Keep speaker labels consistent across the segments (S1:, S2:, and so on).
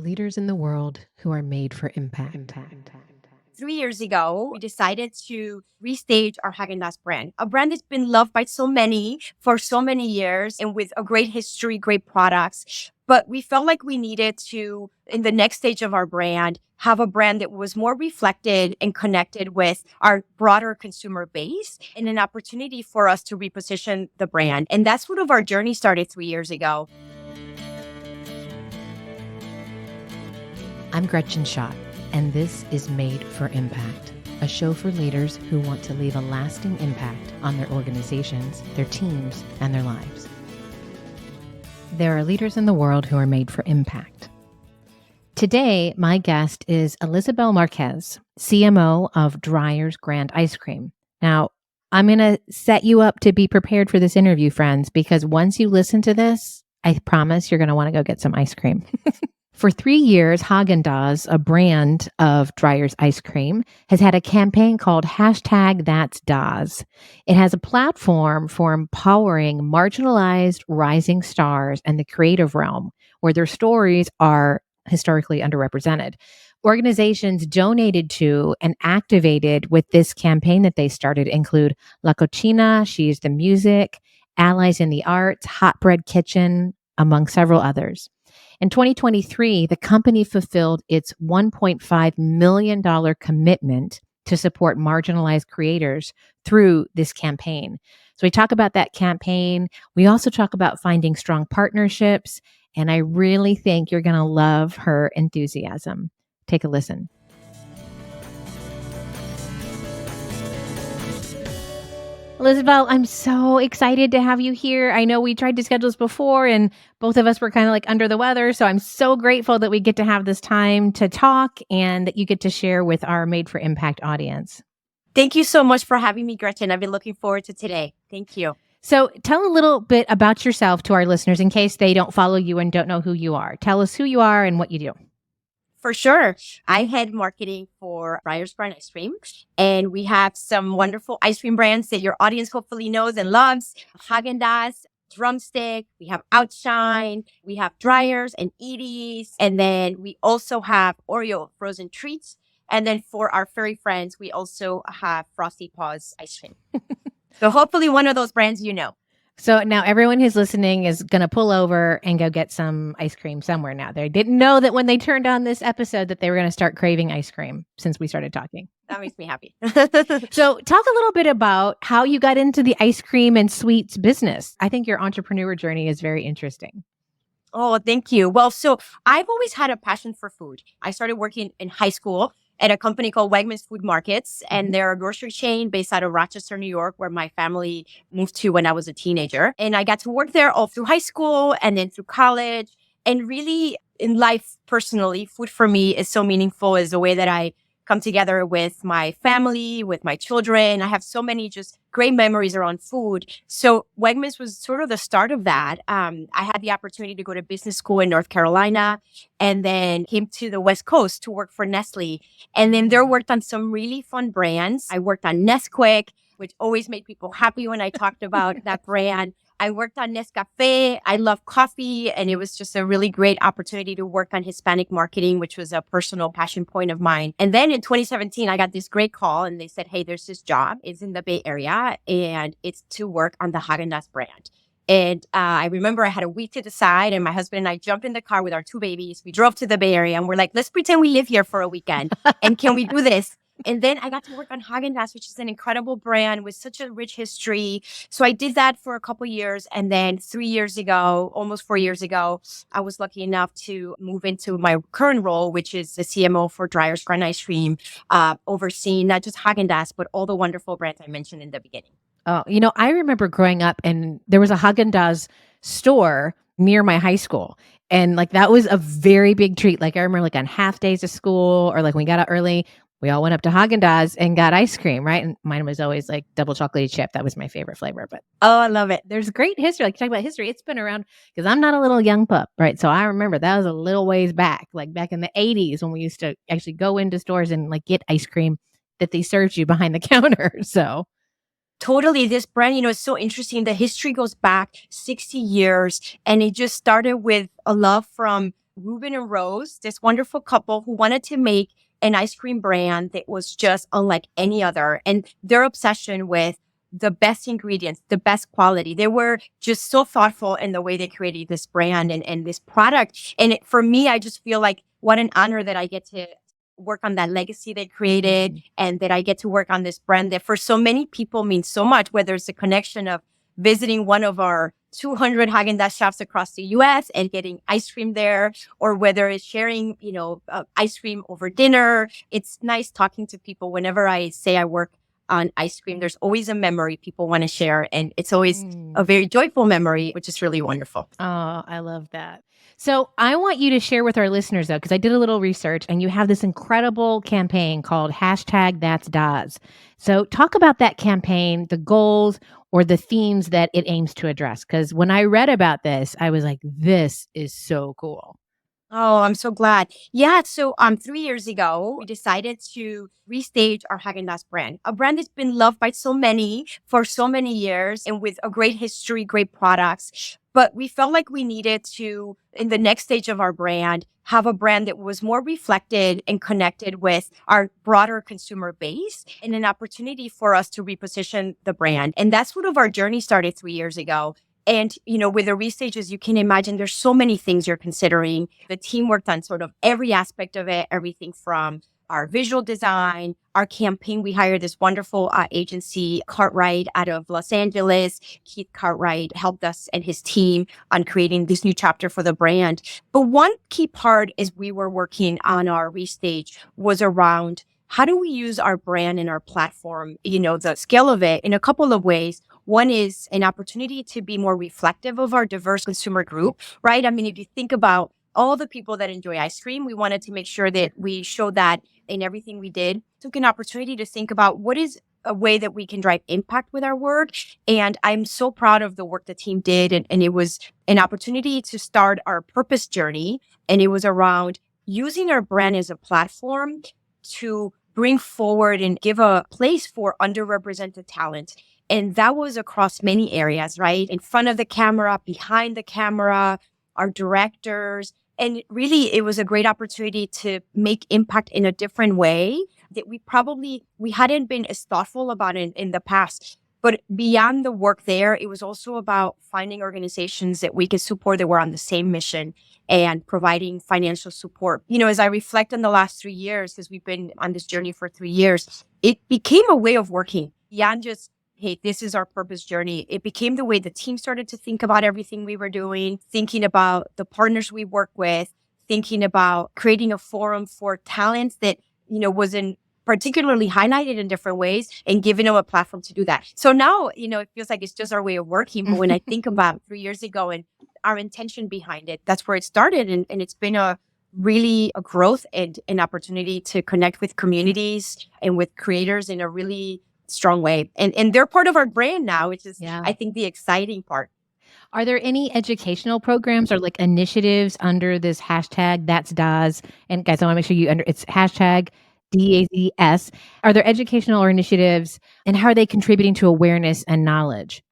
S1: leaders in the world who are made for impact.
S2: 3 years ago, we decided to restage our Haagen Dazs brand, a brand that's been loved by so many for so many years and with a great history, great products. But we felt like we needed to, in the next stage of our brand, have a brand that was more reflected and connected with our broader consumer base and an opportunity for us to reposition the brand. And that's sort of our journey started 3 years ago.
S1: I'm Gretchen Schott, and this is Made for Impact, a show for leaders who want to leave a lasting impact on their organizations, their teams, and their lives. There are leaders in the world who are made for impact. Today, my guest is Elizabell Marquez, CMO of Dreyer's Grand Ice Cream. Now, I'm going to set you up to be prepared for this interview, friends, because once you listen to this, I promise you're going to want to go get some ice cream. For 3 years, Haagen Dazs, a brand of Dreyer's ice cream, has had a campaign called #That'sDazs. It has a platform for empowering marginalized rising stars and the creative realm, where their stories are historically underrepresented. Organizations donated to and activated with this campaign that they started include La Cocina, She's the Music, Allies in the Arts, Hot Bread Kitchen, among several others. In 2023, the company fulfilled its $1.5 million commitment to support marginalized creators through this campaign. So we talk about that campaign. We also talk about finding strong partnerships, and I really think you're going to love her enthusiasm. Take a listen. Elizabell, I'm so excited to have you here. I know we tried to schedule this before and both of us were kind of like under the weather. So I'm so grateful that we get to have this time to talk and that you get to share with our Made for Impact audience.
S2: Thank you so much for having me, Gretchen. I've been looking forward to today. Thank you.
S1: So tell a little bit about yourself to our listeners in case they don't follow you and don't know who you are. Tell us who you are and what you do.
S2: For sure. I head marketing for Dreyer's Grand Ice Cream, and we have some wonderful ice cream brands that your audience hopefully knows and loves. Haagen Dazs, Drumstick, we have Outshine, we have Dreyer's and Edie's, and then we also have Oreo frozen treats. And then for our furry friends, we also have Frosty Paws ice cream. So hopefully one of those brands you know.
S1: So now everyone who's listening is going to pull over and go get some ice cream somewhere now. They didn't know that when they turned on this episode that they were going to start craving ice cream since we started talking.
S2: That makes me happy.
S1: So talk a little bit about how you got into the ice cream and sweets business. I think your entrepreneur journey is very interesting.
S2: Oh, thank you. Well, so I've always had a passion for food. I started working in high school at a company called Wegmans Food Markets, and they're a grocery chain based out of Rochester, New York, where my family moved to when I was a teenager. And I got to work there all through high school and then through college. And really in life, personally, food for me is so meaningful as a way that I come together with my family, with my children. I have so many just great memories around food. So Wegmans was sort of the start of that. I had the opportunity to go to business school in North Carolina and then came to the West Coast to work for Nestle. And then there worked on some really fun brands. I worked on Nesquik, which always made people happy when I talked about that brand. I worked on Nescafé. I love coffee, and it was just a really great opportunity to work on Hispanic marketing, which was a personal passion point of mine. And then in 2017, I got this great call, and they said, hey, there's this job. It's in the Bay Area, and it's to work on the Haagen Dazs brand. And I remember I had a week to decide, and my husband and I jumped in the car with our 2 babies. We drove to the Bay Area, and we're like, let's pretend we live here for a weekend. And can we do this? And then I got to work on Haagen Dazs, which is an incredible brand with such a rich history. So I did that for a couple of years. And then 3 years ago, almost 4 years ago, I was lucky enough to move into my current role, which is the CMO for Dreyer's Grand Ice Cream, overseeing not just Haagen Dazs, but all the wonderful brands I mentioned in the beginning.
S1: Oh, I remember growing up and there was a Haagen Dazs store near my high school. And like, that was a very big treat. Like I remember like on half days of school or like when we got out early, we all went up to Haagen Dazs and got ice cream, right? And mine was always like double chocolate chip. That was my favorite flavor. But
S2: oh, I love it.
S1: There's great history. Like you talk about history, it's been around because I'm not a little young pup, right? So I remember that was a little ways back, like back in the 80s when we used to actually go into stores and like get ice cream that they served you behind the counter. So
S2: totally. This brand, is so interesting. The history goes back 60 years, and it just started with a love from Ruben and Rose, this wonderful couple who wanted to make an ice cream brand that was just unlike any other. And their obsession with the best ingredients, the best quality. They were just so thoughtful in the way they created this brand and this product. And for me, I just feel like what an honor that I get to work on that legacy they created and that I get to work on this brand that for so many people means so much, whether it's a connection of visiting one of our 200 Haagen Dazs shops across the US and getting ice cream there, or whether it's sharing, ice cream over dinner. It's nice talking to people. Whenever I say I work on ice cream, there's always a memory people want to share. And it's always a very joyful memory, which is really wonderful.
S1: Oh, I love that. So I want you to share with our listeners, though, because I did a little research and you have this incredible campaign called #That'sDazs. So talk about that campaign, the goals or the themes that it aims to address. Because when I read about this, I was like, this is so cool.
S2: Oh, I'm so glad. Yeah. So 3 years ago, we decided to restage our Haagen Dazs brand, a brand that's been loved by so many for so many years and with a great history, great products. But we felt like we needed to, in the next stage of our brand, have a brand that was more reflected and connected with our broader consumer base and an opportunity for us to reposition the brand. And that's sort of our journey started 3 years ago. And, with the restage, as you can imagine, there's so many things you're considering. The team worked on sort of every aspect of it, everything from our visual design, our campaign. We hired this wonderful agency, Cartwright, out of Los Angeles. Keith Cartwright helped us and his team on creating this new chapter for the brand. But one key part as we were working on our restage was around how do we use our brand and our platform, the scale of it in a couple of ways. One is an opportunity to be more reflective of our diverse consumer group, right? I mean, if you think about all the people that enjoy ice cream, we wanted to make sure that we showed that in everything we did. Took an opportunity to think about what is a way that we can drive impact with our work. And I'm so proud of the work the team did. And it was an opportunity to start our purpose journey. And it was around using our brand as a platform to bring forward and give a place for underrepresented talent. And that was across many areas, right? In front of the camera, behind the camera, our directors. And really, it was a great opportunity to make impact in a different way that we hadn't been as thoughtful about in the past. But beyond the work there, it was also about finding organizations that we could support that were on the same mission and providing financial support. As I reflect on the last 3 years, because we've been on this journey for 3 years, it became a way of working beyond just, hey, this is our purpose journey. It became the way the team started to think about everything we were doing, thinking about the partners we work with, thinking about creating a forum for talents that, wasn't particularly highlighted in different ways and giving them a platform to do that. So now, it feels like it's just our way of working. But when I think about 3 years ago and our intention behind it, that's where it started. And it's been really a growth and an opportunity to connect with communities and with creators in a really strong way. And they're part of our brand now, which is, I think, the exciting part.
S1: Are there any educational programs or like initiatives under this #That'sDazs? And guys, I want to make sure it's #DAZS. Are there educational or initiatives, and how are they contributing to awareness and knowledge?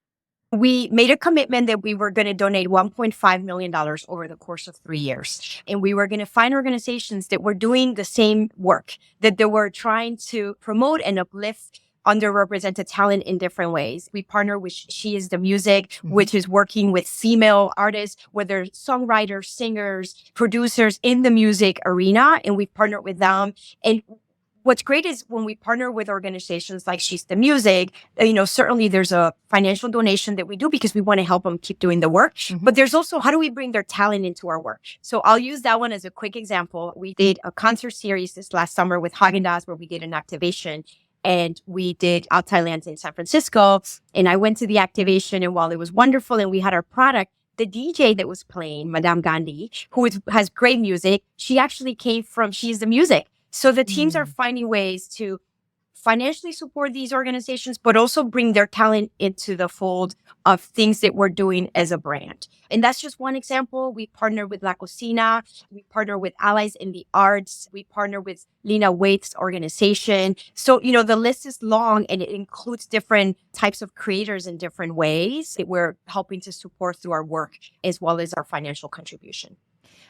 S2: We made a commitment that we were going to donate $1.5 million over the course of 3 years. And we were going to find organizations that were doing the same work, that they were trying to promote and uplift underrepresented talent in different ways. We partner with She Is the Music, which is working with female artists, whether songwriters, singers, producers in the music arena. And we've partnered with them. And what's great is when we partner with organizations like She's the Music, certainly there's a financial donation that we do because we want to help them keep doing the work. But there's also, how do we bring their talent into our work? So I'll use that one as a quick example. We did a concert series this last summer with Haagen Dazs where we did an activation. And we did Out Thailand in San Francisco. And I went to the activation, and while it was wonderful and we had our product, the DJ that was playing, Madame Gandhi, who has great music, she actually came from She's the Music. So the teams are finding ways to financially support these organizations, but also bring their talent into the fold of things that we're doing as a brand. And that's just one example. We partner with La Cocina. We partner with Allies in the Arts. We partner with Lena Waithe's organization. So, the list is long, and it includes different types of creators in different ways that we're helping to support through our work as well as our financial contribution.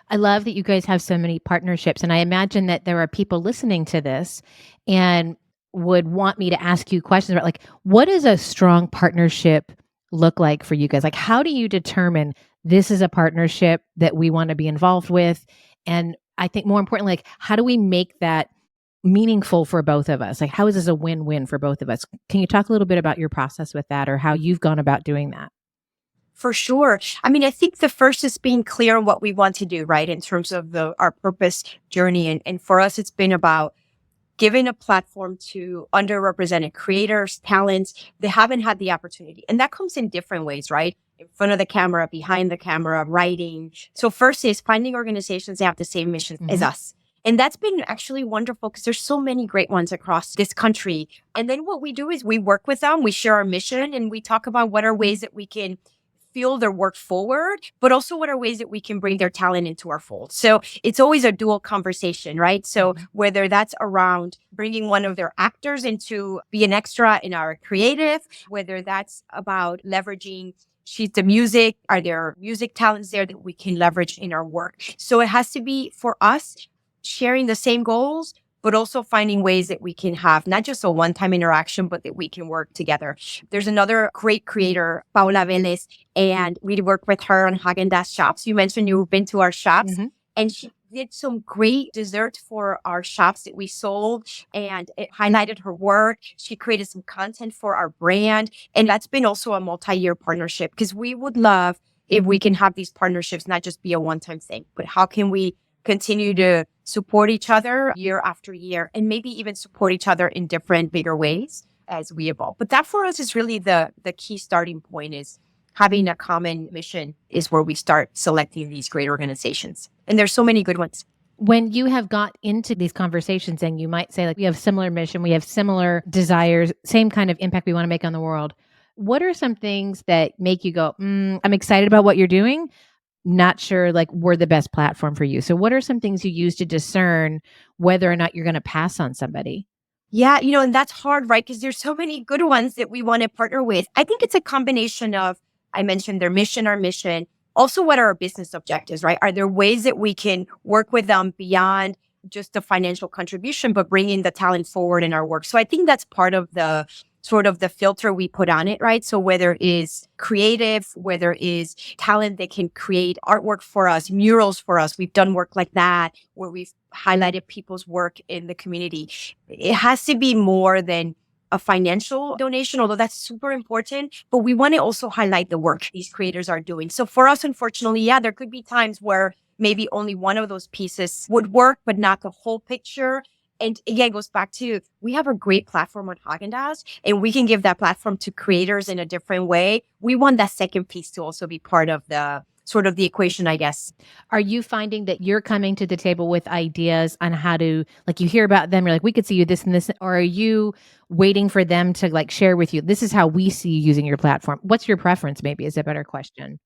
S1: I love that you guys have so many partnerships. And I imagine that there are people listening to this and would want me to ask you questions about, like, what does a strong partnership look like for you guys? Like, how do you determine this is a partnership that we want to be involved with? And I think more importantly, like, how do we make that meaningful for both of us? Like, how is this a win-win for both of us? Can you talk a little bit about your process with that or how you've gone about doing that?
S2: For sure. I mean, I think the first is being clear on what we want to do, right? In terms of our purpose journey. And for us, it's been about giving a platform to underrepresented creators, talents that haven't had the opportunity. And that comes in different ways, right? In front of the camera, behind the camera, writing. So first is finding organizations that have the same mission as us. And that's been actually wonderful because there's so many great ones across this country. And then what we do is we work with them, we share our mission, and we talk about what are ways that we can fuel their work forward, but also what are ways that we can bring their talent into our fold. So it's always a dual conversation, right? So whether that's around bringing one of their actors into be an extra in our creative, whether that's about leveraging sheets of music, are there music talents there that we can leverage in our work? So it has to be for us sharing the same goals, but also finding ways that we can have not just a one-time interaction, but that we can work together. There's another great creator, Paula Velez, and we work with her on Haagen Dazs shops. You mentioned you've been to our shops, and she did some great dessert for our shops that we sold, and it highlighted her work. She created some content for our brand, and that's been also a multi-year partnership because we would love if we can have these partnerships not just be a one-time thing, but how can we continue to support each other year after year and maybe even support each other in different, bigger ways as we evolve. But that for us is really the key starting point is having a common mission is where we start selecting these great organizations. And there's so many good ones.
S1: When you have got into these conversations and you might say, like, we have similar mission, we have similar desires, same kind of impact we want to make on the world. What are some things that make you go, I'm excited about what you're doing, not sure like we're the best platform for you? So what are some things you use to discern whether or not you're going to pass on somebody?
S2: Yeah, and that's hard, right? Because there's so many good ones that we want to partner with. I think it's a combination of, I mentioned their mission, our mission. Also, what are our business objectives, right? Are there ways that we can work with them beyond just the financial contribution, but bringing the talent forward in our work? So I think that's part of the sort of the filter we put on it, right? So whether it is creative, whether it is talent that can create artwork for us, murals for us, we've done work like that where we've highlighted people's work in the community. It has to be more than a financial donation, although that's super important, but we want to also highlight the work these creators are doing. So for us, unfortunately, yeah, there could be times where maybe only one of those pieces would work, but not the whole picture. And again, it goes back to, we have a great platform on Haagen Dazs, and we can give that platform to creators in a different way. We want that second piece to also be part of the sort of the equation, I guess.
S1: Are you finding that you're coming to the table with ideas on how to, like, you hear about them, you're like, we could see you this and this, or are you waiting for them to like share with you, this is how we see you using your platform? What's your preference, maybe, is a better question.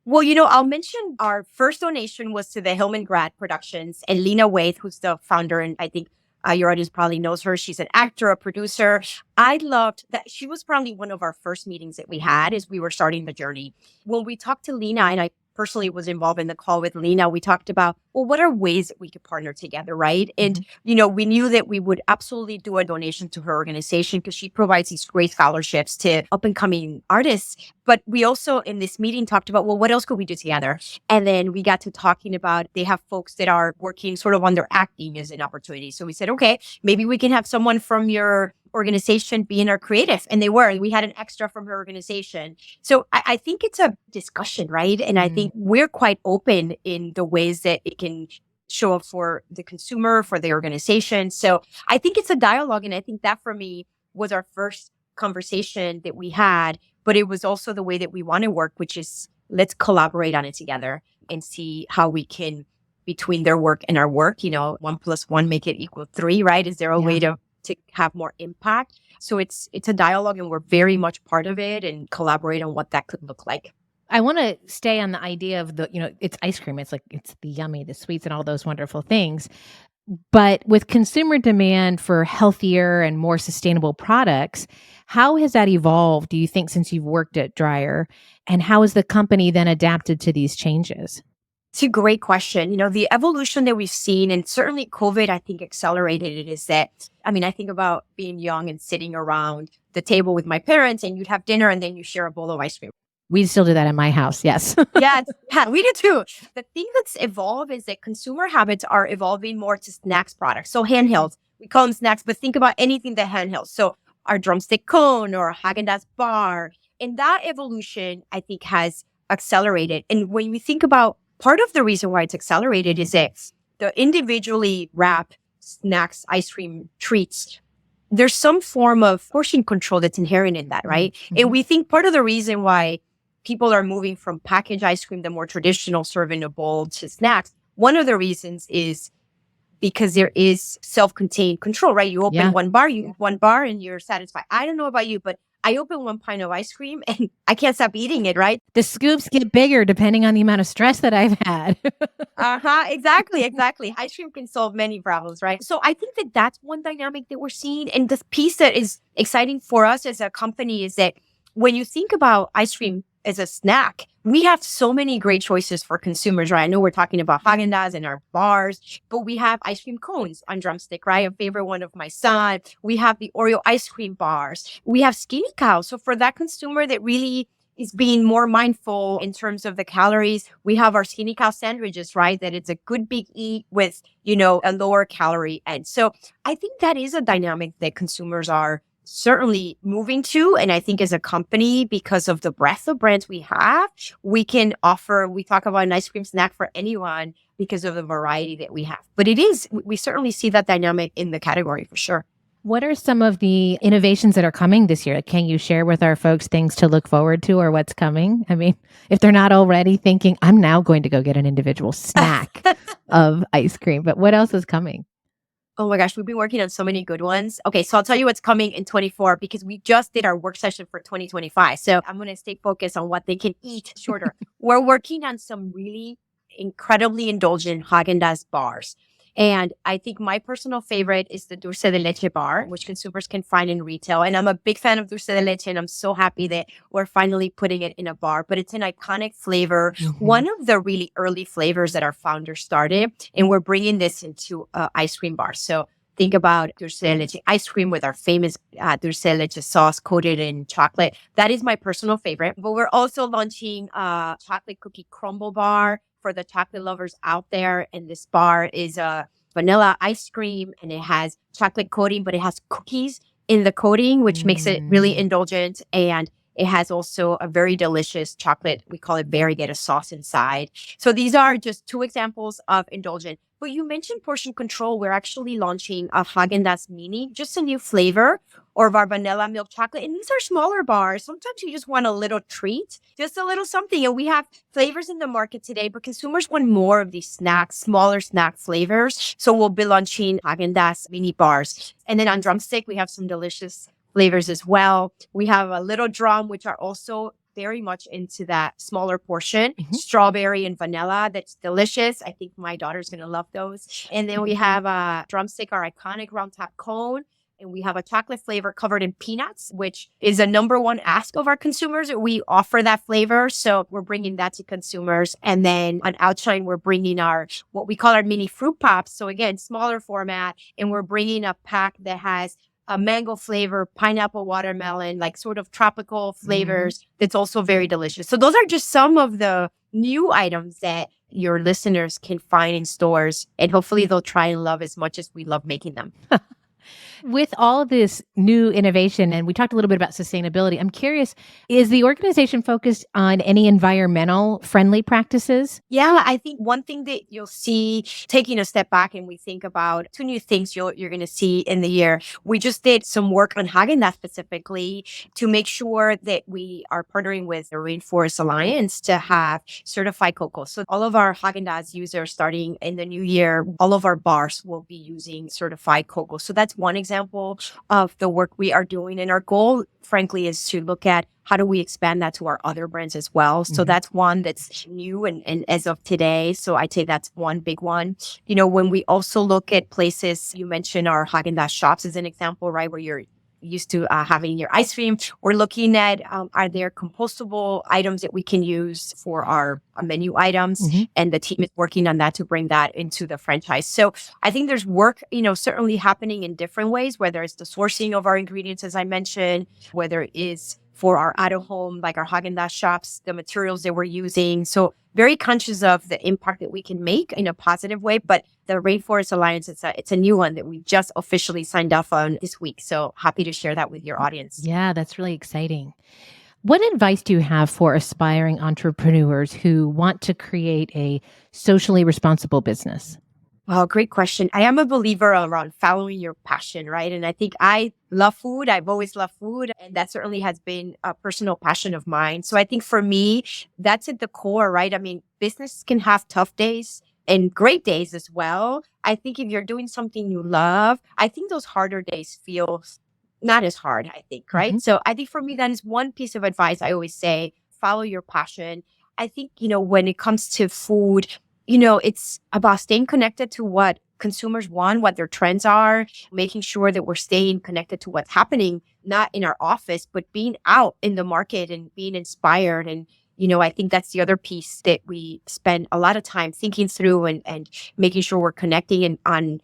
S2: Well, I'll mention our first donation was to the Hillman Grad Productions and Lena Waithe, who's the founder, and I think your audience probably knows her. She's an actor, a producer. I loved that. She was probably one of our first meetings that we had as we were starting the journey. When we talked to Lena, and I personally was involved in the call with Lena, we talked about, well, what are ways that we could partner together, right? And, we knew that we would absolutely do a donation to her organization because she provides these great scholarships to up and coming artists. But we also in this meeting talked about, well, what else could we do together? And then we got to talking about, they have folks that are working sort of on their acting as an opportunity. So we said, okay, maybe we can have someone from your organization be in our creative. And they were. We had an extra from her organization. So I think it's a discussion, right? And I think we're quite open in the ways that it can show up for the consumer, for the organization. So I think it's a dialogue. And I think that for me was our first conversation that we had. But it was also the way that we want to work, which is let's collaborate on it together and see how we can, between their work and our work, 1 + 1 make it equal 3, right? Is there a way to have more impact? So it's a dialogue, and we're very much part of it and collaborate on what that could look like.
S1: I want to stay on the idea of it's ice cream. It's like, it's the yummy, the sweets, and all those wonderful things. But with consumer demand for healthier and more sustainable products, how has that evolved, do you think, since you've worked at Dreyer? And how has the company then adapted to these changes?
S2: It's a great question. The evolution that we've seen, and certainly COVID, I think, accelerated it, is that, I think about being young and sitting around the table with my parents, and you'd have dinner and then you share a bowl of ice cream.
S1: We still do that in my house. Yes.
S2: Yeah, we do too. The thing that's evolved is that consumer habits are evolving more to snacks products. So handhelds, we call them snacks, but think about anything that handhelds. So our drumstick cone or a Haagen Dazs bar. And that evolution, I think, has accelerated. And when we think about part of the reason why it's accelerated is that the individually wrapped snacks, ice cream, treats, there's some form of portion control that's inherent in that, right?
S1: Mm-hmm.
S2: And we think part of the reason why people are moving from packaged ice cream, the more traditional serve in a bowl, to snacks, one of the reasons is because there is self-contained control, right? You open one bar, you eat one bar and you're satisfied. I don't know about you, but I open one pint of ice cream and I can't stop eating it, right?
S1: The scoops get bigger depending on the amount of stress that I've had.
S2: Exactly. Ice cream can solve many problems, right? So I think that that's one dynamic that we're seeing. And the piece that is exciting for us as a company is that when you think about ice cream as a snack, we have so many great choices for consumers, right? I know we're talking about Haagen Dazs and our bars, but we have ice cream cones on drumstick, right? A favorite one of my son. We have the Oreo ice cream bars. We have Skinny Cow. So for that consumer that really is being more mindful in terms of the calories, we have our Skinny Cow sandwiches, right? That it's a good big eat with, a lower calorie end. So I think that is a dynamic that consumers are certainly moving to. And I think as a company, because of the breadth of brands we have, we talk about an ice cream snack for anyone because of the variety that we have. But we certainly see that dynamic in the category for sure.
S1: What are some of the innovations that are coming this year? Can you share with our folks things to look forward to or what's coming? If they're not already thinking, I'm now going to go get an individual snack of ice cream, but what else is coming?
S2: Oh my gosh, we've been working on so many good ones. Okay, so I'll tell you what's coming in 24 because we just did our work session for 2025. So I'm going to stay focused on what they can eat shorter. We're working on some really incredibly indulgent Haagen Dazs bars. And I think my personal favorite is the dulce de leche bar, which consumers can find in retail. And I'm a big fan of dulce de leche, and I'm so happy that we're finally putting it in a bar. But it's an iconic flavor, one of the really early flavors that our founders started. And we're bringing this into ice cream bars. So think about dulce de leche ice cream with our famous dulce de leche sauce coated in chocolate. That is my personal favorite. But we're also launching a chocolate cookie crumble bar for the chocolate lovers out there. And this bar is a vanilla ice cream and it has chocolate coating, but it has cookies in the coating, which makes it really indulgent. And it has also a very delicious chocolate, we call it variegated sauce inside. So these are just two examples of indulgent. But you mentioned portion control. We're actually launching a Haagen Dazs Mini, just a new flavor, or our vanilla milk chocolate. And these are smaller bars. Sometimes you just want a little treat, just a little something. And we have flavors in the market today, but consumers want more of these snacks, smaller snack flavors. So we'll be launching Haagen Dazs Mini bars. And then on drumstick, we have some delicious flavors as well. We have a little drum, which are also very much into that smaller portion, strawberry and vanilla. That's delicious. I think my daughter's going to love those. And then we have a drumstick, our iconic round top cone. And we have a chocolate flavor covered in peanuts, which is a number one ask of our consumers. We offer that flavor. So we're bringing that to consumers. And then on Outshine, we're bringing what we call our mini fruit pops. So again, smaller format. And we're bringing a pack that has a mango flavor, pineapple, watermelon, like sort of tropical flavors. That's also very delicious. So those are just some of the new items that your listeners can find in stores. And hopefully they'll try and love as much as we love making them.
S1: With all of this new innovation, and we talked a little bit about sustainability, I'm curious, is the organization focused on any environmental friendly practices?
S2: Yeah, I think one thing that you'll see, taking a step back and we think about two new things you're going to see in the year. We just did some work on Haagen Dazs specifically to make sure that we are partnering with the Rainforest Alliance to have certified cocoa. So all of our Haagen Dazs users starting in the new year, all of our bars will be using certified cocoa. So that's one example of the work we are doing. And our goal, frankly, is to look at how do we expand that to our other brands as well. So that's one that's new and as of today. So I'd say that's one big one. When we also look at places, you mentioned our Haagen Dazs shops as an example, right? Where you're used to having in your ice cream. We're looking at are there compostable items that we can use for our menu items?
S1: Mhm.
S2: And the team is working on that to bring that into the franchise. So I think there's work, certainly happening in different ways, whether it's the sourcing of our ingredients, as I mentioned, whether it is for our out-of-home, like our Haagen Dazs shops, the materials that we're using. So very conscious of the impact that we can make in a positive way. But the Rainforest Alliance, it's a new one that we just officially signed off on this week. So happy to share that with your audience.
S1: Yeah, that's really exciting. What advice do you have for aspiring entrepreneurs who want to create a socially responsible business?
S2: Well, great question. I am a believer around following your passion, right? And I think I love food. I've always loved food. And that certainly has been a personal passion of mine. So I think for me, that's at the core, right? I mean, business can have tough days and great days as well. I think if you're doing something you love, I think those harder days feel not as hard, I think, right?
S1: Mhm.
S2: So I think for me, that is one piece of advice I always say, follow your passion. I think, when it comes to food, it's about staying connected to what consumers want, what their trends are, making sure that we're staying connected to what's happening, not in our office, but being out in the market and being inspired. And, I think that's the other piece that we spend a lot of time thinking through and making sure we're connecting and on,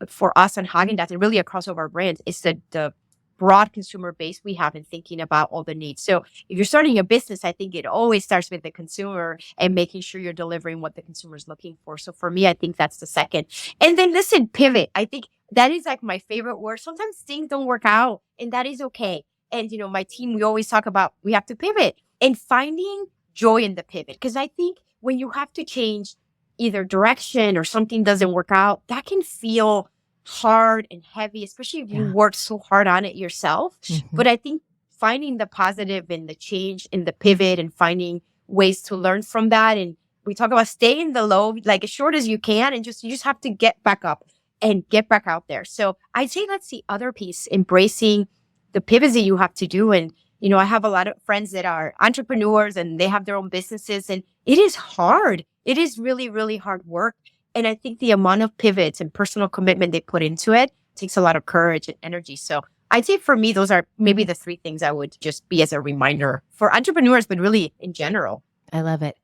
S2: for us on Haagen Dazs and really across all of our brands, is the broad consumer base we have and thinking about all the needs. So if you're starting a business, I think it always starts with the consumer and making sure you're delivering what the consumer is looking for. So for me, I think that's the second. And then listen, pivot. I think that is like my favorite word. Sometimes things don't work out and that is okay. And, my team, we always talk about we have to pivot and finding joy in the pivot. Because I think when you have to change either direction or something doesn't work out, that can feel hard and heavy, especially if you
S1: Yeah.
S2: worked so hard on it yourself.
S1: Mhm.
S2: But I think finding the positive in the change, in the pivot, and finding ways to learn from that. And we talk about stay in the low, like as short as you can, and you just have to get back up and get back out there. So I'd say that's the other piece, embracing the pivots that you have to do. And, I have a lot of friends that are entrepreneurs and they have their own businesses, and it is hard. It is really, really hard work. And I think the amount of pivots and personal commitment they put into it takes a lot of courage and energy. So I'd say for me, those are maybe the three things I would just be as a reminder for entrepreneurs, but really in general.
S1: I love it.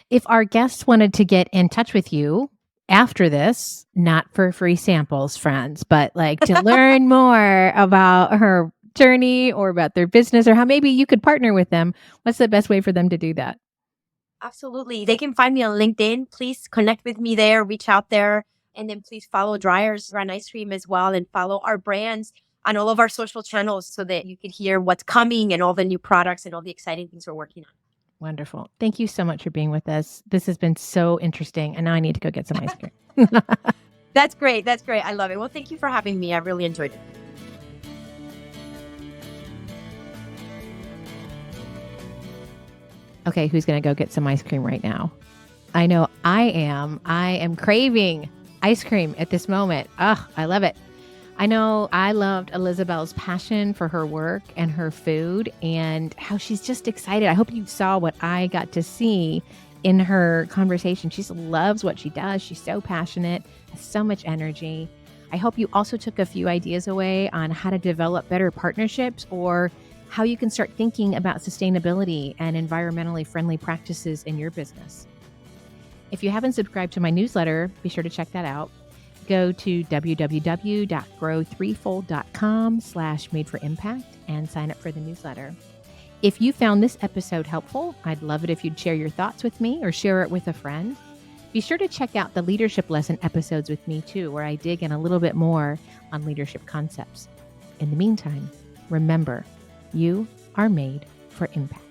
S1: If our guests wanted to get in touch with you after this, not for free samples, friends, but like to learn more about her journey or about their business or how maybe you could partner with them, what's the best way for them to do that?
S2: Absolutely. They can find me on LinkedIn. Please connect with me there, reach out there. And then please follow Dreyer's Run Ice Cream as well and follow our brands on all of our social channels so that you can hear what's coming and all the new products and all the exciting things we're working on.
S1: Wonderful. Thank you so much for being with us. This has been so interesting. And now I need to go get some ice cream.
S2: That's great. That's great. I love it. Well, thank you for having me. I really enjoyed it.
S1: Okay, who's going to go get some ice cream right now? I know I am. I am craving ice cream at this moment. Oh, I love it. I know I loved Elizabell's passion for her work and her food and how she's just excited. I hope you saw what I got to see in her conversation. She just loves what she does. She's so passionate, has so much energy. I hope you also took a few ideas away on how to develop better partnerships or how you can start thinking about sustainability and environmentally friendly practices in your business. If you haven't subscribed to my newsletter, be sure to check that out. Go to www.grow3fold.com/made-for-impact and sign up for the newsletter. If you found this episode helpful, I'd love it if you'd share your thoughts with me or share it with a friend. Be sure to check out the leadership lesson episodes with me too, where I dig in a little bit more on leadership concepts. In the meantime, remember, you are made for impact.